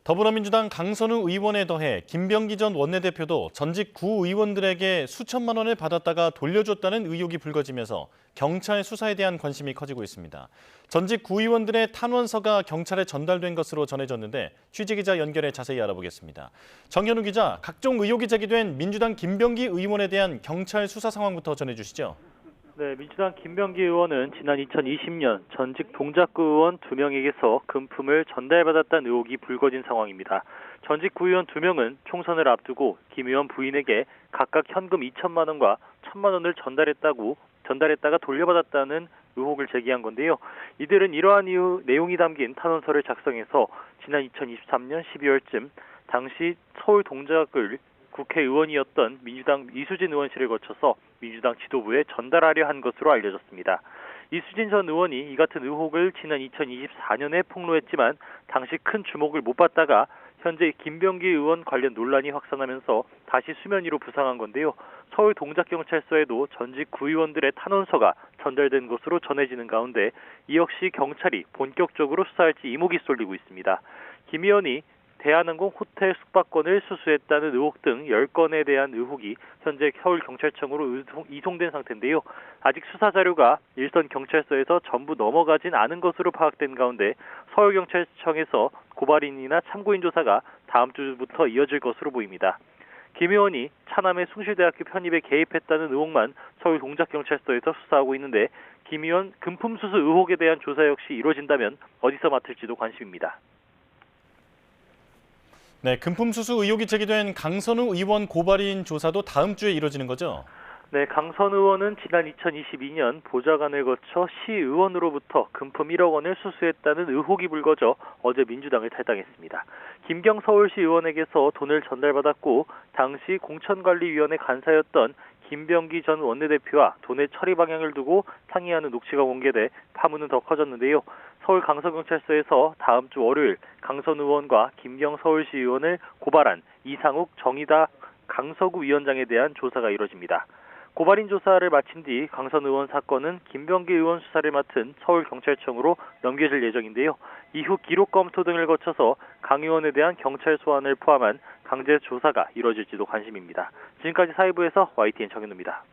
더불어민주당 강선우 의원에 더해 김병기 전 원내대표도 전직 구의원들에게 수천만 원을 받았다가 돌려줬다는 의혹이 불거지면서 경찰 수사에 대한 관심이 커지고 있습니다. 전직 구의원들의 탄원서가 경찰에 전달된 것으로 전해졌는데 취재기자 연결해 자세히 알아보겠습니다. 정현우 기자, 각종 의혹이 제기된 민주당 김병기 의원에 대한 경찰 수사 상황부터 전해주시죠. 네, 민주당 김병기 의원은 지난 2020년 전직 동작구 의원 2명에게서 금품을 전달받았다는 의혹이 불거진 상황입니다. 전직 구의원 2명은 총선을 앞두고 김 의원 부인에게 각각 현금 2천만 원과 1천만 원을 전달했다가 돌려받았다는 의혹을 제기한 건데요. 이들은 이러한 내용이 담긴 탄원서를 작성해서 지난 2023년 12월쯤 당시 서울 동작을 국회의원이었던 민주당 이수진 의원실을 거쳐서 민주당 지도부에 전달하려 한 것으로 알려졌습니다. 이수진 전 의원이 이 같은 의혹을 지난 2024년에 폭로했지만 당시 큰 주목을 못 받다가 현재 김병기 의원 관련 논란이 확산하면서 다시 수면 위로 부상한 건데요. 서울 동작경찰서에도 전직 구의원들의 탄원서가 전달된 것으로 전해지는 가운데 이 역시 경찰이 본격적으로 수사할지 이목이 쏠리고 있습니다. 김 의원이 대한항공 호텔 숙박권을 수수했다는 의혹 등 10건에 대한 의혹이 현재 서울경찰청으로 이송된 상태인데요. 아직 수사 자료가 일선 경찰서에서 전부 넘어가진 않은 것으로 파악된 가운데 서울경찰청에서 고발인이나 참고인 조사가 다음 주부터 이어질 것으로 보입니다. 김 의원이 차남의 숭실대학교 편입에 개입했다는 의혹만 서울 동작경찰서에서 수사하고 있는데 김 의원 금품 수수 의혹에 대한 조사 역시 이루어진다면 어디서 맡을지도 관심입니다. 네, 금품 수수 의혹이 제기된 강선우 의원 고발인 조사도 다음 주에 이뤄지는 거죠? 네, 강선우 의원은 지난 2022년 보좌관을 거쳐 시의원으로부터 금품 1억 원을 수수했다는 의혹이 불거져 어제 민주당을 탈당했습니다. 김경 서울시 의원에게서 돈을 전달받았고 당시 공천관리위원회 간사였던 김병기 전 원내대표와 돈의 처리 방향을 두고 상의하는 녹취가 공개돼 파문은 더 커졌는데요. 서울 강서경찰서에서 다음 주 월요일 강선 의원과 김경 서울시 의원을 고발한 이상욱 정의당 강서구 위원장에 대한 조사가 이뤄집니다. 고발인 조사를 마친 뒤 강선 의원 사건은 김병기 의원 수사를 맡은 서울경찰청으로 넘겨질 예정인데요. 이후 기록 검토 등을 거쳐서 강 의원에 대한 경찰 소환을 포함한 강제 조사가 이뤄질지도 관심입니다. 지금까지 사회부에서 YTN 정현우입니다.